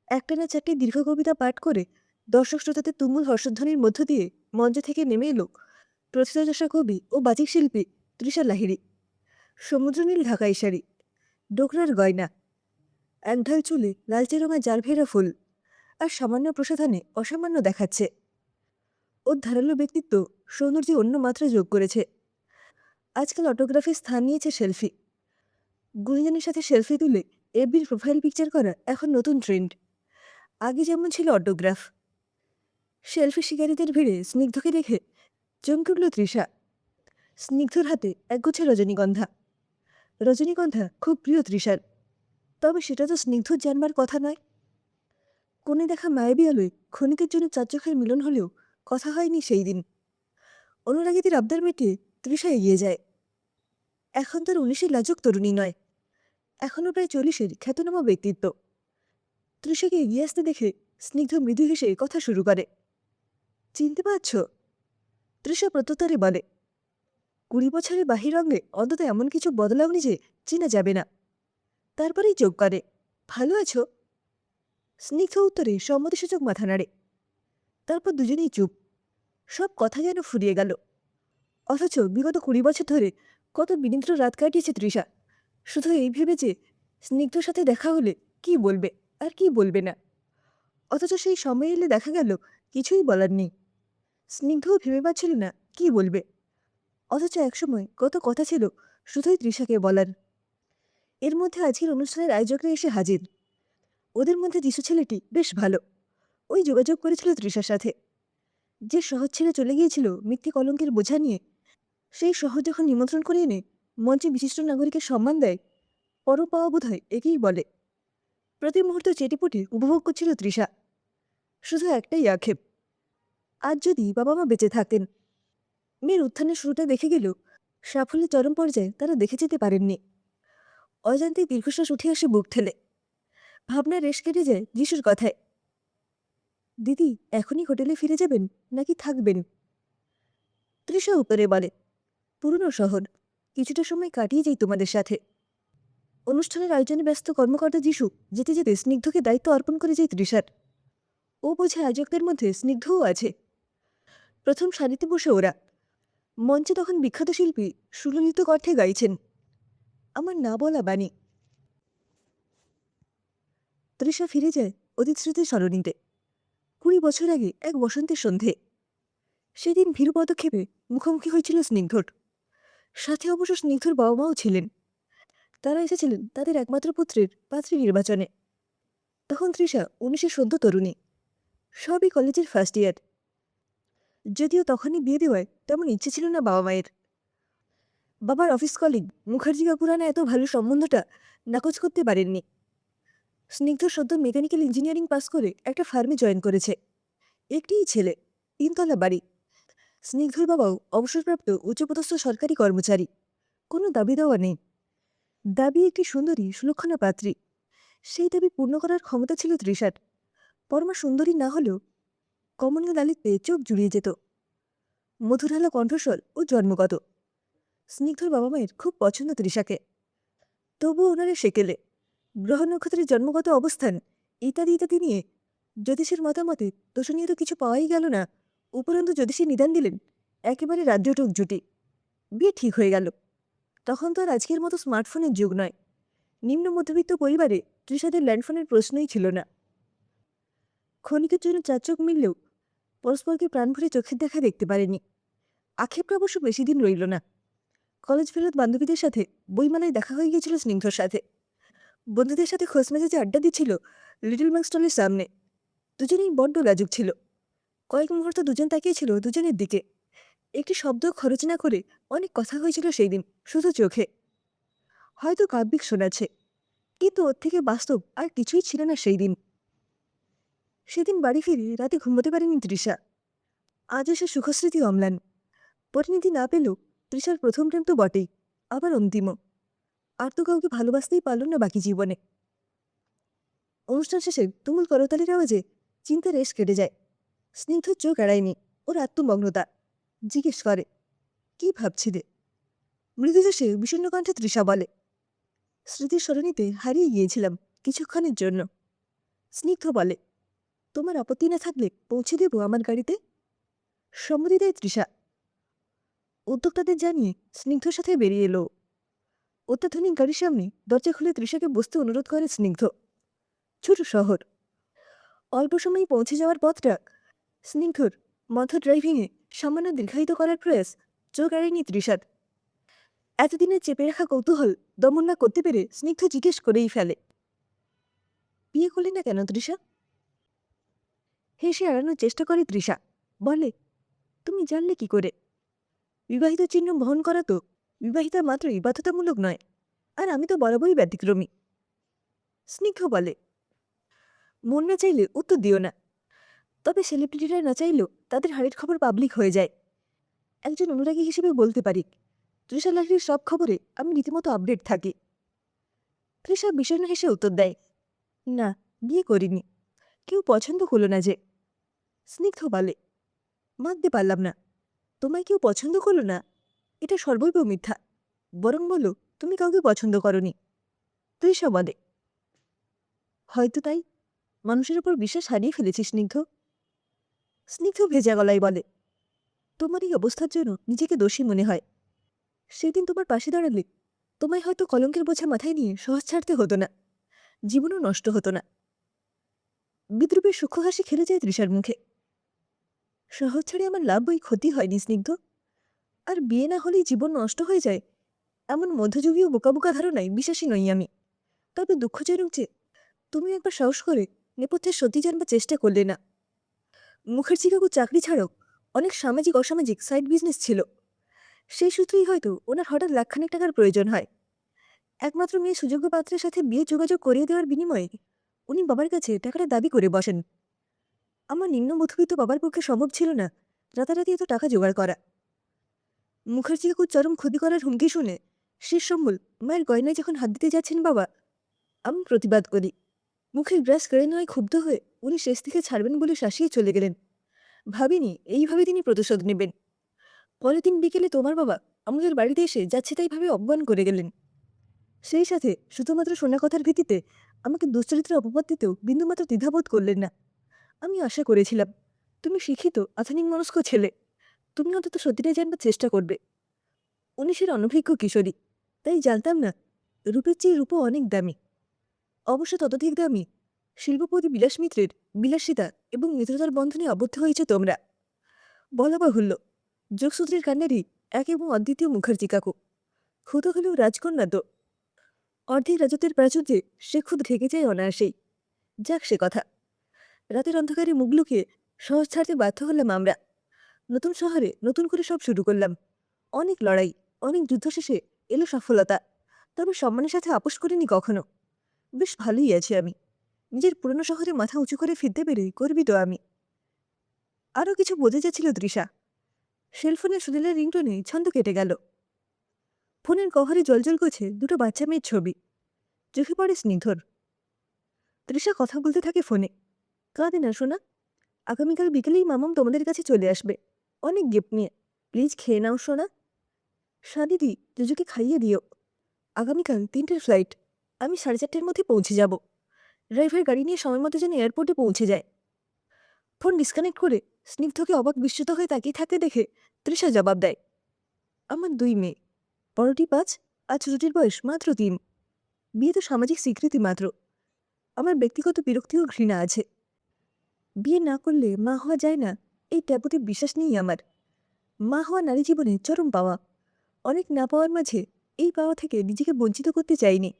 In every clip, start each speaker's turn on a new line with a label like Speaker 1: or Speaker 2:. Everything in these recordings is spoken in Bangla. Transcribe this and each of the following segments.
Speaker 1: একটানা ৪টি দীর্ঘ কবিতা পাঠ করে দর্শক শ্রোতাদের তুমুল হর্ষধ্বনির মধ্য দিয়ে মঞ্চ থেকে নেমে এলো প্রথিতযশা কবি ও বাচিক শিল্পী তৃষা লাহিড়ী। সমুদ্রনীল ঢাকাই শাড়ি, ডোকরার গয়না, একঢাল চুলে লালচে রঙা জারভেরা ফুল, আর সামান্য প্রসাধনে অসামান্য দেখাচ্ছে। ওর ধারালো ব্যক্তিত্ব সৌন্দর্যে অন্য মাত্রা যোগ করেছে। আজকাল অটোগ্রাফে স্থান নিয়েছে সেলফি। গুঞ্জনের সাথে সেলফি তুলে এফবির প্রোফাইল পিকচার করা এখন নতুন ট্রেন্ড। আগে যেমন ছিল অটোগ্রাফ। সেলফি শিকারীদের ভিড়ে স্নিগ্ধকে দেখে চমকে উঠল তৃষা। স্নিগ্ধর হাতে একগুচ্ছ রজনীগন্ধা। রজনীগন্ধা খুব প্রিয় তৃষার, তবে সেটা তো স্নিগ্ধর জানবার কথা নয়। কোণে দেখা মায়াবী আলোয় ক্ষণিকের জন্য চার চোখের মিলন হলেও কথা হয়নি সেই দিন। অনুরাগীদের আবদার মেটিয়ে তৃষা এগিয়ে যায়। এখন তার ১৯-এর লাজুক তরুণী নয়, এখনও প্রায় ৪০-এর খ্যাতনামা ব্যক্তিত্ব। তৃষাকে এগিয়ে আসতে দেখে স্নিগ্ধ মৃদু হেসে কথা শুরু করে। চিনতে পারছ? তৃষা প্রত্যুত্তরে বলে, ২০ বছরের বাহিরঙ্গে অন্তত এমন কিছু বদলাওনি যে চেনা যাবে না। তারপরেই যোগ করে, ভালো আছো? স্নিগ্ধ উত্তরে সম্মতিসূচক মাথা নাড়ে। তারপর দুজনেই চুপ। সব কথা যেন ফুরিয়ে গেল। অথচ বিগত ২০ বছর ধরে কত বিনিদ্র রাত কাটিয়েছে তৃষা, শুধু এই ভেবে যে স্নিগ্ধর সাথে দেখা হলে কি বলবে আর কি বলবে না। অথচ সেই সময় এলে দেখা গেল কিছুই বলার নেই। স্নিগ্ধও ভেবে পাচ্ছিল না কি বলবে। অথচ একসময় কত কথা ছিল শুধুই তৃষাকে বলার। এর মধ্যে আজকের অনুষ্ঠানের আয়োজকরা এসে হাজির। ওদের মধ্যে যিশু ছেলেটি বেশ ভালো। ওই যোগাযোগ করেছিল তৃষার সাথে। যে শহর ছেড়ে চলে গিয়েছিল মিথ্যে কলঙ্কের বোঝা নিয়ে, সেই শহর যখন নিমন্ত্রণ করে এনে মঞ্চে বিশিষ্ট নাগরিকের সম্মান দেয়, পর পাওয়া বোধ হয় একেই বলে। প্রতি মুহূর্ত চেটেপুটে উপভোগ করছিল তৃষা। শুধু একটাই আক্ষেপ, আজ যদি বাবা মা বেঁচে থাকতেন। মেয়ের উত্থানের শুরুটা দেখে গেলেও সাফল্যের চরম পর্যায়ে তারা দেখে যেতে পারেননি। অজান্তেই দীর্ঘশ্বাস উঠে আসে বুক ঠেলে। ভাবনার রেশ কেটে যায় যিশুর কথায়। দিদি এখনই হোটেলে ফিরে যাবেন নাকি থাকবেন? তৃষা উত্তরে বলে, পুরনো শহর, কিছুটা সময় কাটিয়ে যাই তোমাদের সাথে। অনুষ্ঠানের আয়োজনে ব্যস্ত কর্মকর্তা যিশু যেতে যেতে স্নিগ্ধকে দায়িত্ব অর্পণ করে যায় তৃষার। ও বোঝে আয়োজকদের মধ্যে স্নিগ্ধও আছে। প্রথম সারিতে বসে ওরা। মঞ্চে তখন বিখ্যাত শিল্পী সুললিত কণ্ঠে গাইছেন আমার না বলা বাণী। তৃষা ফিরে যায় অতীত স্মৃতির সরণিতে। ২০ বছর আগে এক বসন্তের সন্ধে। সেদিন ভীরু পদক্ষেপে মুখোমুখি হয়েছিল স্নিগ্ধর। সাথে অবশ্য স্নিগ্ধর বাবা মাও ছিলেন। তারা এসেছিলেন তাদের একমাত্র পুত্রের পাত্রী নির্বাচনে। তখন তৃষা ১৯-এর সদ্য তরুণী, সবই কলেজের ফার্স্ট ইয়ার। যদিও তখনই বিয়ে দেওয়ায় তেমন ইচ্ছে ছিল না বাবা মায়ের। বাবার অফিস কলিগ মুখার্জি কাকুরানা এত ভালো সম্বন্ধটা নাকচ করতে পারেননি। স্নিগ্ধ সদ্য মেকানিক্যাল ইঞ্জিনিয়ারিং পাস করে একটা ফার্মে জয়েন করেছে। একটিই ছেলে, ৩ তলা বাড়ি। স্নিগ্ধর বাবাও অবসরপ্রাপ্ত উচ্চপদস্থ সরকারি কর্মচারী। কোনো দাবি দেওয়া নেই। দাবি একটি সুন্দরী সুলক্ষণা পাত্রী। সেই দাবি পূর্ণ করার ক্ষমতা ছিল তৃষার। পরমা সুন্দরী না হলেও কমনীয় লালিত্যে চোখ জুড়িয়ে যেত। মধুরালা কণ্ঠস্বর ও জন্মগত। স্নিগ্ধর বাবা মায়ের খুব পছন্দ তৃষাকে। তবুও ওনারা সেকেলে গ্রহ নক্ষত্রের জন্মগত অবস্থান ইত্যাদি ইত্যাদি নিয়ে জ্যোতিষের মতামতে দোষণীয় তো কিছু পাওয়াই গেল না। উপরন্তু জ্যোতিষী নিদান দিলেন একেবারে রাজ্যটুক জুটি। বিয়ে ঠিক হয়ে গেল। তখন তো আর আজকের মতো স্মার্টফোনের যুগ নয়। নিম্ন মধ্যবিত্ত পরিবারে তৃষাদের ল্যান্ডফোনের প্রশ্নই ছিল না। ক্ষণিকের জন্য চার চোখ মিললেও পরস্পরকে প্রাণ ভরে চোখের দেখা দেখতে পারেনি। আক্ষেপটা অবশ্য বেশি দিন রইল না। কলেজ ফেরত বান্ধবীদের সাথে বইমেলায় দেখা হয়ে গিয়েছিল স্নিগ্ধর সাথে। বন্ধুদের সাথে খোঁজ মেজাজে আড্ডা দিচ্ছিল লিটল ম্যাক স্টলের সামনে। দুজনেই বড্ড লাজুক ছিল। কয়েক মুহূর্ত দুজন তাকিয়েছিল দুজনের দিকে। একটি শব্দ খরচ না করে অনেক কথা হয়েছিল সেই দিন, শুধু চোখে। হয়তো কাব্যিক শোনাচ্ছে, কিন্তু ওর থেকে বাস্তব আর কিছুই ছিল না সেই দিন। সেদিন বাড়ি ফিরে রাতে ঘুমোতে পারেনি তৃষা। আজও সে সুখস্মৃতি অম্লান। পরিণতি না পেলেও তৃষার প্রথম প্রেম তো বটেই, আবার অন্তিমও। আর তো কাউকে ভালোবাসতেই পারল না বাকি জীবনে। অনুষ্ঠান শেষে তুমুল করতালির আওয়াজে চিন্তার রেশ কেটে যায়। স্নিগ্ধর চোখ এড়ায়নি ওর আত্মমগ্নতা। জিজ্ঞেস করে, কি ভাবছিলে? মৃদু হেসে বিষণ্ণ কণ্ঠে তৃষা বলে, স্মৃতির সরণিতে হারিয়ে গিয়েছিলাম কিছুক্ষণের জন্য। স্নিগ্ধ বলে, তোমার আপত্তি না থাকলে পৌঁছে দেব আমার গাড়িতে। সম্মতি দেয় তৃষা। উদ্যোক্তাদের জানিয়ে স্নিগ্ধর সাথে বেরিয়ে এলো। অত্যাধুনিক গাড়ির সামনে দরজা খুলে তৃষাকে বসতে অনুরোধ করে স্নিগ্ধ। ছোট শহর, অল্প সময়েই পৌঁছে যাওয়ার পথটা স্নিগ্ধর মধ্য ড্রাইভিংয়ে সামান্য দীর্ঘায়িত করার প্রয়াস চোখ এড়ায়নি তৃষার। এতদিনের চেপে রাখা কৌতূহল দমন না করতে পেরে স্নিগ্ধ জিজ্ঞেস করেই ফেলে, বিয়ে করলি না কেন তৃষা? হেসে এড়ানোর চেষ্টা করে তৃষা, বলে, তুমি জানলে কি করে? বিবাহিত চিহ্ন বহন করা তো বিবাহিতা মাত্রই বাধ্যতামূলক নয়, আর আমি তো বরাবরই ব্যতিক্রমী। স্নিগ্ধ বলে, মন না চাইলে উত্তর দিও না। তবে সেলিব্রিটিরা না চাইলেও তাদের হাড়ের খবর পাবলিক হয়ে যায়। একজন অনুরাগী হিসেবে বলতে পারি, তৃষা লাহিড়ীর সব খবরে আমি রীতিমতো আপডেট থাকি। তৃষা বিষণ্ণ হেসে উত্তর দেয়, না, বিয়ে করিনি, কেউ পছন্দ হলো না যে। স্নিগ্ধ বলে, মানতে পারলাম না, তোমায় কেউ পছন্দ করলো না এটা সর্বৈব মিথ্যা। বরং বলো তুমি কাউকে পছন্দ করনি। তৃষা বলে, হয়তো তাই মানুষের উপর বিশ্বাস হারিয়ে ফেলেছি স্নিগ্ধ। স্নিগ্ধ ভেজা গলায় বলে, তোমার এই অবস্থার জন্য নিজেকে দোষী মনে হয়। সেদিন তোমার পাশে দাঁড়ালে তোমায় হয়তো কলঙ্কের বোঝা মাথায় নিয়ে সহজ ছাড়তে হতো না, জীবনও নষ্ট হতো না। বিদ্রুপের সূক্ষ্ম হাসি খেলে যায় তৃষার মুখে। সহজ ছাড়ে আমার লাভ ওই ক্ষতি হয়নি স্নিগ্ধ। আর বিয়ে না হলেই জীবন নষ্ট হয়ে যায় এমন মধ্যযুগীয় বোকা বোকা ধারণায় বিশ্বাসী নই আমি। তবে দুঃখজনক যে তুমি একবার সাহস করে নেপথ্যের সত্যি জানবার চেষ্টা করলে না। মুখার্জি কাকু চাকরি ছাড়াও অনেক সামাজিক অসামাজিক সাইড বিজনেস ছিল। সেই সূত্রেই হয়তো ওনার হঠাৎ লাখখানেক টাকার প্রয়োজন হয়। একমাত্র মেয়ে সুযোগ্য পাত্রের সাথে বিয়ে যোগাযোগ করিয়ে দেওয়ার বিনিময়ে উনি বাবার কাছে টাকাটা দাবি করে বসেন। আমার নিম্ন মধ্যবিত্ত বাবার পক্ষে সম্ভব ছিল না রাতারাতি এত টাকা জোগাড় করা। মুখার্জি কাকুর চরম ক্ষতি করার হুমকি শুনে শেষ সম্বল মায়ের গয়নায় যখন হাত দিতে যাচ্ছেন বাবা, আমি প্রতিবাদ করি। মুখের গ্রাস কেড়ে নেওয়ায় ক্ষুব্ধ হয়ে উনি শেষ থেকে ছাড়বেন বলে শাসিয়ে চলে গেলেন। ভাবিনি এইভাবে তিনি প্রতিশোধ নেবেন। পরের দিন বিকেলে তোমার বাবা আমাদের বাড়িতে এসে যাচ্ছে তাইভাবে অপমান করে গেলেন। সেই সাথে শুধুমাত্র শোনা কথার ভিত্তিতে আমাকে দুশ্চরিত্রে অপবাদ দিতেও বিন্দুমাত্র দ্বিধাবোধ করলেন না। আমি আশা করেছিলাম তুমি শিক্ষিত আধুনিক মনস্ক ছেলে, তুমি অন্তত সত্যিটাই জানবার চেষ্টা করবে। উনিশের অনভিজ্ঞ কিশোরী, তাই জানতাম না রূপের চেয়ে রূপও অনেক দামি। অবশ্য ততোধিক দামি শিল্পপতি বিলাস মিত্রের বিলাসিতা এবং মিত্রতার বন্ধনে আবদ্ধ হয়েছে তোমরা। বলা বাহুল্য, যোগসূত্রের কান্নারই এক এবং অদ্বিতীয় মুখার্জি কাকু। ক্ষুত হলেও রাজকন্যা তো। অর্ধেক রাজত্বের প্রাচুর্যে সে খুব ঢেকে যায় অনায়াসেই। যাক সে কথা। রাতের অন্ধকারে মুখ লুকিয়ে সহজ ছাড়তে বাধ্য হলাম আমরা। নতুন শহরে নতুন করে সব শুরু করলাম। অনেক লড়াই, অনেক যুদ্ধ শেষে এলো সফলতা। তবে সম্মানের সাথে আপোষ করিনি কখনো। বেশ ভালোই আছি আমি। নিজের পুরনো শহরে মাথা উঁচু করে ফিরতে পেরে গর্বিত আমি। আরও কিছু বোঝা যাচ্ছিল তৃষা। সেলফোনের সুনীলের রিংটোনে ছন্দ কেটে গেল। ফোনের কভারে জলজল করছে দুটো বাচ্চা মেয়ের ছবি। চোখে পড়ে স্নিগ্ধর। তৃষা কথা বলতে থাকে ফোনে, কাঁদে না শোনা, আগামীকাল বিকেলেই মামাম তোমাদের কাছে চলে আসবে অনেক গিফট নিয়ে। প্লিজ খেয়ে নাও শোনা। সাদিদি জুজুকে খাইয়ে দিও। আগামীকাল 3টের ফ্লাইট, আমি 4:30-র মধ্যে পৌঁছে যাব। ড্রাইভার গাড়ি নিয়ে সময় মতো যেন এয়ারপোর্টে পৌঁছে যায়। ফোন ডিসকানেক্ট করে স্নিগ্ধকে অবাক বিস্মিত হয়ে তাকিয়ে থাকতে দেখে তৃষা জবাব দেয়, আমার 2 মেয়ে, বড়টি 5 আর ছোটটির বয়স মাত্র 3। বিয়ে তো সামাজিক স্বীকৃতি মাত্র। আমার ব্যক্তিগত বিরক্তি ও ঘৃণা আছে। বিয়ে না করলে মা হওয়া যায় না এই ট্যাবুতে বিশ্বাস নেই আমার। মা হওয়া নারী জীবনে চরম পাওয়া। অনেক না পাওয়ার মাঝে এই পাওয়া থেকে নিজেকে বঞ্চিত করতে চাইনি।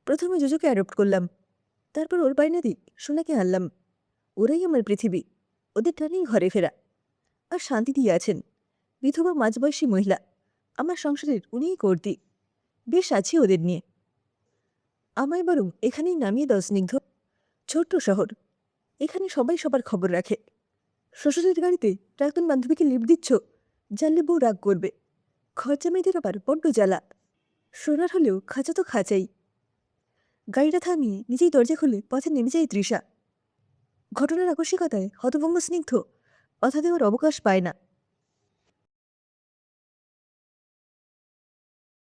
Speaker 1: প্রথমে জুজুকে অ্যাডপ্ট করলাম, তারপর ওর বাইনা দিক সোনাকে আনলাম। ওরাই আমার পৃথিবী, ওদের টানেই ঘরে ফেরা। আর শান্তি দিয়ে আছেন বিধবা মাঝবয়সী মহিলা, আমার সংসারের উনিই কর্ত্রী। বেশ আছি ওদের নিয়ে। আমায় বরং এখানেই নামিয়ে দাও স্নিগ্ধ। ছোট্ট শহর, এখানে সবাই সবার খবর রাখে। শ্বশুরের গাড়িতে প্রাক্তন বান্ধবীকে লিফট দিচ্ছ, জানলে বউ রাগ করবে। খরচা মেয়েদের আবার বড্ড জ্বালা। সোনার হলেও খাঁচা তো খাঁচাই। গাড়িটা থামিয়ে নিজেই দরজা খুলে পথে নেমে যায় তৃষা। ঘটনার আকস্মিকতায় হতভম্ব স্নিগ্ধ কথা দেওয়ার অবকাশ পায় না।